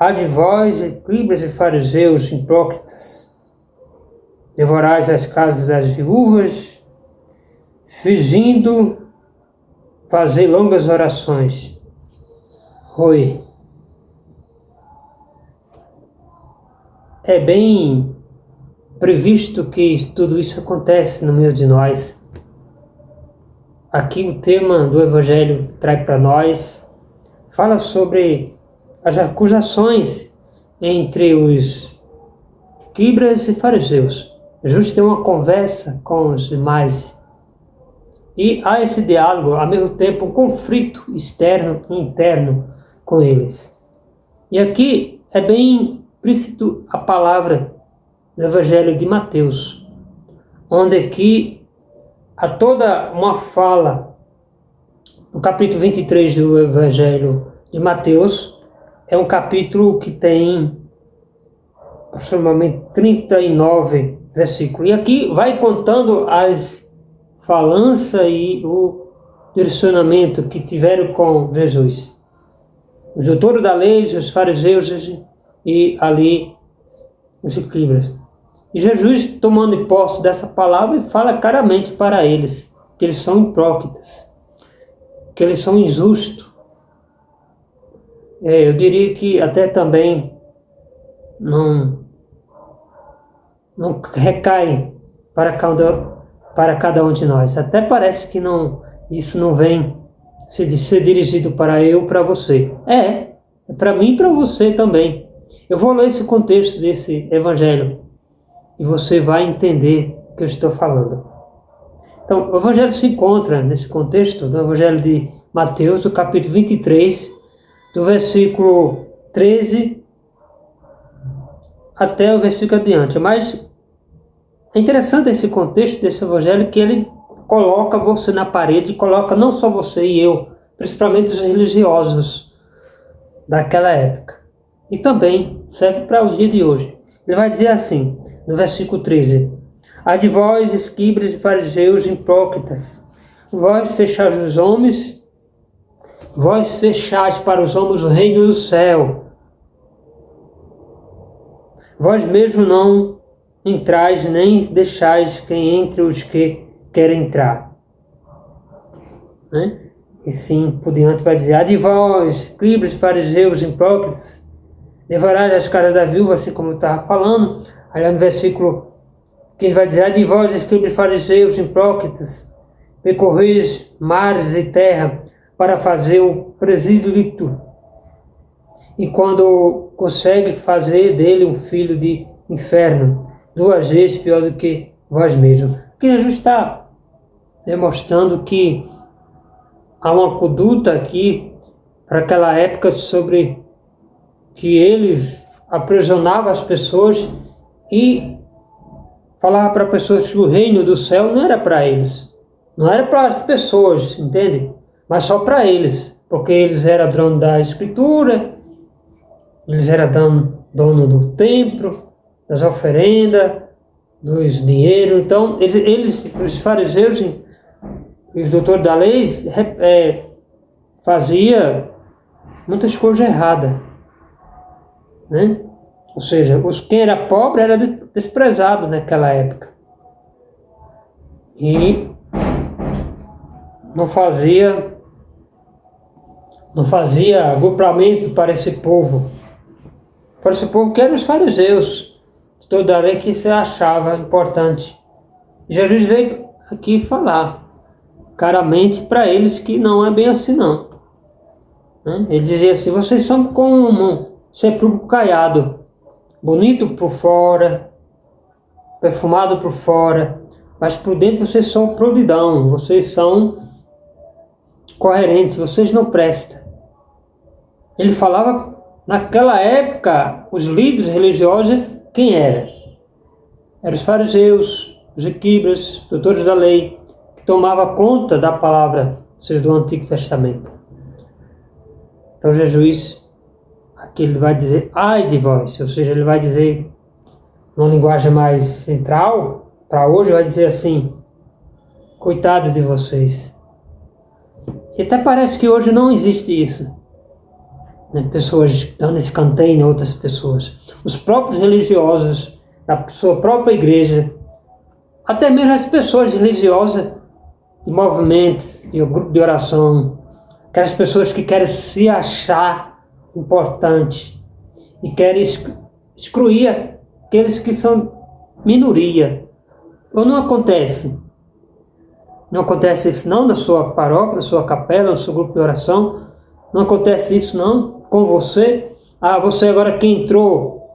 Ai de vós, escribas e fariseus hipócritas, devorais as casas das viúvas, fingindo fazer longas orações. Oi. É bem previsto que tudo isso acontece no meio de nós. Aqui o tema do Evangelho traz para nós, fala sobre as acusações entre os escribas e fariseus. Jesus tem uma conversa com os demais e há esse diálogo, ao mesmo tempo um conflito externo e interno com eles. E aqui é bem implícito a palavra do Evangelho de Mateus, onde aqui há toda uma fala, no capítulo 23 do Evangelho de Mateus, é um capítulo que tem aproximadamente 39 versículos. E aqui vai contando as falanças e o direcionamento que tiveram com Jesus. Os doutores da lei, os fariseus e ali os escribas. E Jesus, tomando posse dessa palavra, fala claramente para eles que eles são hipócritas, que eles são injustos. Eu diria que até também não recai para cada um de nós. Até parece que isso não vem ser dirigido para eu, para você. É para mim e para você também. Eu vou ler esse contexto desse evangelho e você vai entender o que eu estou falando. Então, o evangelho se encontra nesse contexto do evangelho de Mateus, do capítulo 23, do versículo 13 até o versículo adiante. Mas é interessante esse contexto desse evangelho, que ele coloca você na parede, coloca não só você e eu, principalmente os religiosos daquela época. E também serve para o dia de hoje. Ele vai dizer assim, no versículo 13: Ai de vós, escribas e fariseus hipócritas, vós fechais os homens, vós fechais para os homens o reino do céu. Vós mesmo não entrais, nem deixais quem entre os que querem entrar. Né? E sim, por diante vai dizer: Ai de vós, escribas, fariseus, hipócritas, devorai as casas da viúva, assim como eu estava falando. Aí no versículo 15 vai dizer: Ai de vós, escribas, fariseus, hipócritas, percorreis mares e terra para fazer o presídio, e quando consegue fazer dele um filho de inferno, 2 vezes pior do que vós mesmos. Porque Jesus está demonstrando que há uma conduta aqui para aquela época sobre que eles aprisionavam as pessoas e falavam para pessoas que o reino do céu não era para eles, não era para as pessoas, entende? Mas só para eles, porque eles eram dono da escritura, eles eram dono do templo, das oferendas, dos dinheiro. Então eles os fariseus e os doutores da lei faziam muitas coisas erradas, né? Ou seja, quem era pobre era desprezado naquela época e não fazia agrupamento para esse povo que eram os fariseus, toda a lei que se achava importante. E Jesus veio aqui falar claramente para eles que não é bem assim não. Ele dizia assim: vocês são como um sepulcro caiado, bonito por fora, perfumado por fora, mas por dentro vocês são podridão, vocês são coerentes, vocês não prestam. Ele falava naquela época, os líderes religiosos, quem era? Eram os fariseus, os escribas, doutores da lei, que tomavam conta da palavra do Antigo Testamento. Então Jesus, aqui ele vai dizer: ai de vós, ou seja, ele vai dizer, numa linguagem mais central, para hoje, vai dizer assim: coitado de vocês. E até parece que hoje não existe isso. né, pessoas dando escanteio em outras pessoas. Os próprios religiosos da sua própria igreja, até mesmo as pessoas religiosas de movimentos, de grupo de oração, aquelas pessoas que querem se achar importante e querem excluir aqueles que são minoria. Ou não acontece? Não acontece isso não na sua paróquia, na sua capela, no seu grupo de oração? Não acontece isso não com você? Ah, você agora que entrou,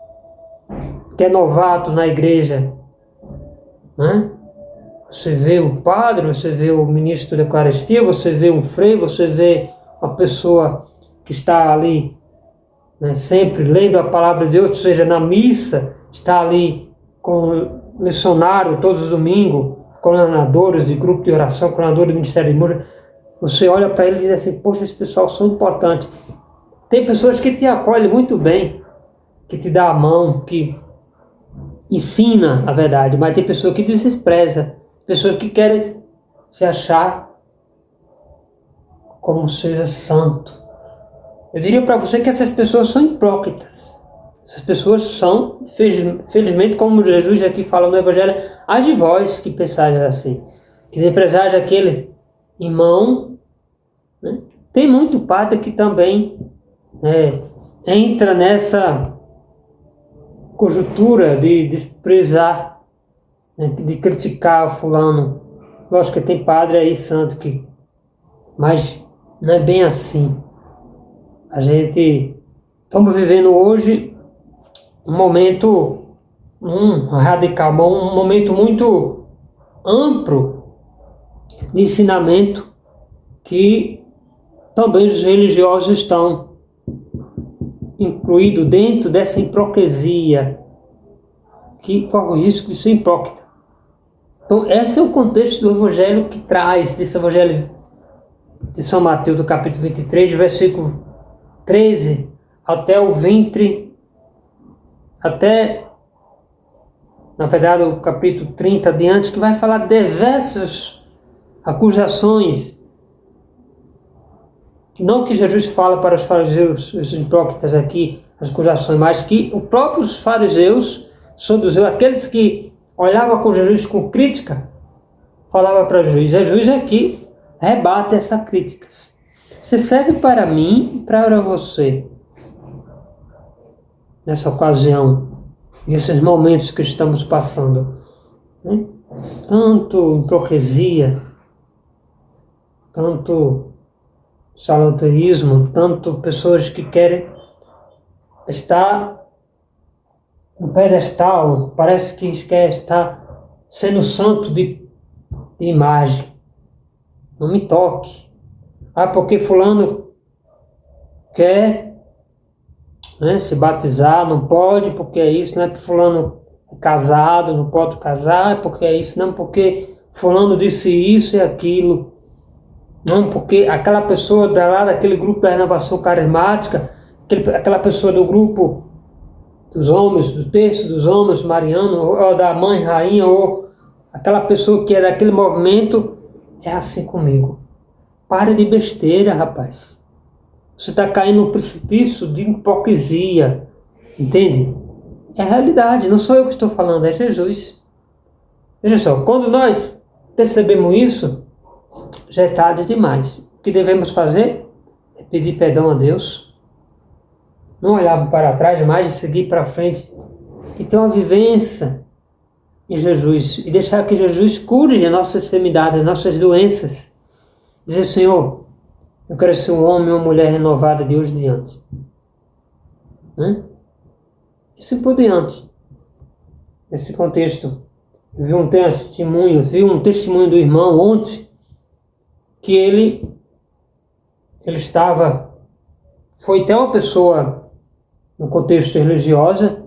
que é novato na igreja, né? Você vê o padre, você vê o ministro da Eucaristia, você vê um frei, você vê uma pessoa que está ali, né, sempre lendo a palavra de Deus, ou seja, na missa, está ali com o missionário todos os domingos, coordenadores de grupo de oração, coordenadores do Ministério de Música. Você olha para ele e diz assim, poxa, esses pessoal são importantes. Tem pessoas que te acolhem muito bem, que te dá a mão, que ensina a verdade, mas tem pessoas que despreza, pessoas que querem se achar como seja santo. Eu diria para você que essas pessoas são hipócritas. Essas pessoas são, felizmente, como Jesus aqui fala no Evangelho, ai de vós que pensais assim, que desprezais aquele irmão, né? Tem muito padre que também entra nessa conjuntura de desprezar, né, de criticar o fulano. Lógico que tem padre aí santo que, mas não é bem assim. A gente estamos vivendo hoje um momento radical, um momento muito amplo de ensinamento que também os religiosos estão incluídos dentro dessa hipocrisia, que corre o risco de ser hipócrita. Então, esse é o contexto do Evangelho que traz, desse Evangelho de São Mateus, do capítulo 23, versículo 13 até o 20, até, na verdade, o capítulo 30 adiante, que vai falar diversas acusações. Não que Jesus fala para os fariseus, os hipócritas aqui, as acusações, mas que os próprios fariseus, saduceus, aqueles que olhavam com Jesus com crítica, falava para Jesus. Jesus aqui rebate essas críticas. Se serve para mim e para você. Nessa ocasião, nesses momentos que estamos passando, né? Tanto hipocrisia, tanto salutarismo, tanto pessoas que querem estar no pedestal, parece que quer estar sendo santo de imagem. Não me toque. Ah, porque fulano quer, né, se batizar, não pode, porque é isso, não é porque fulano é casado, não pode casar, porque é isso, não, porque fulano disse isso e aquilo. Não, porque aquela pessoa lá daquele grupo da renovação carismática, aquela pessoa do grupo dos homens, do terço dos homens, Mariano, ou da mãe rainha, ou aquela pessoa que é daquele movimento, é assim comigo. Pare de besteira, rapaz. Você está caindo no precipício de hipocrisia, entende? É a realidade, não sou eu que estou falando, é Jesus. Veja só, quando nós percebemos isso, já é tarde demais. O que devemos fazer é pedir perdão a Deus, não olhar para trás mais e seguir para frente e ter uma vivência em Jesus e deixar que Jesus cure as nossas enfermidades, as nossas doenças. Dizer, Senhor, eu quero ser um homem ou uma mulher renovada de hoje em diante. Né? Isso por diante. Nesse contexto, eu vi um testemunho do irmão ontem, que ele foi até uma pessoa no contexto religiosa,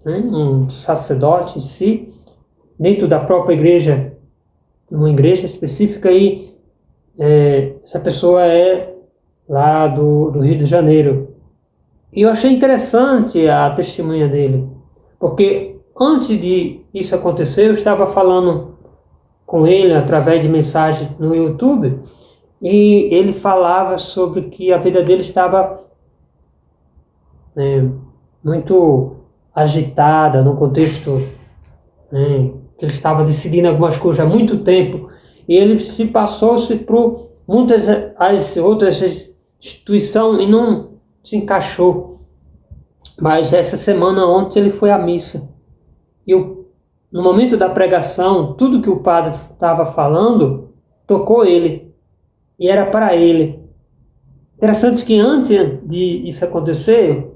né, um sacerdote em si, dentro da própria igreja, numa igreja específica, e essa pessoa é lá do Rio de Janeiro. E eu achei interessante a testemunha dele, porque antes de isso acontecer, eu estava falando com ele através de mensagem no YouTube, e ele falava sobre que a vida dele estava muito agitada, no contexto, que ele estava decidindo algumas coisas há muito tempo, e ele se passou-se por muitas as outras instituições e não se encaixou. Mas essa semana, ontem, ele foi à missa. E no momento da pregação, tudo que o padre estava falando tocou ele. E era para ele. Interessante que antes de isso acontecer,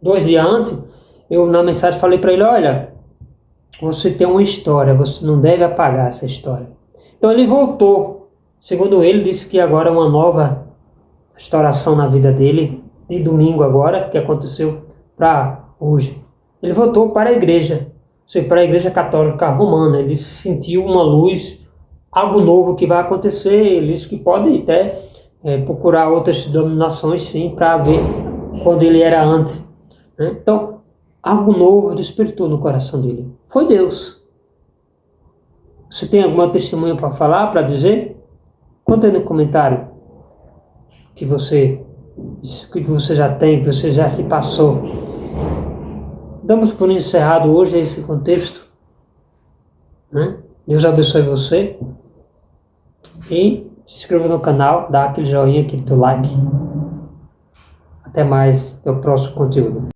2 dias antes, eu na mensagem falei para ele, olha, você tem uma história, você não deve apagar essa história. Então ele voltou. Segundo ele, disse que agora é uma nova restauração na vida dele, de domingo agora, que aconteceu para hoje. Ele voltou para a igreja, para a igreja católica romana. Ele sentiu uma luz, algo novo que vai acontecer. Ele disse que pode até procurar outras denominações, sim, para ver quando ele era antes. Então, algo novo despertou no coração dele. Foi Deus. Você tem alguma testemunha para falar, para dizer? Conta aí no comentário que você já tem, que você já se passou. Damos por encerrado hoje esse contexto. Deus abençoe você. E se inscreva no canal, dá aquele joinha, aquele teu like. Até mais, até o próximo conteúdo.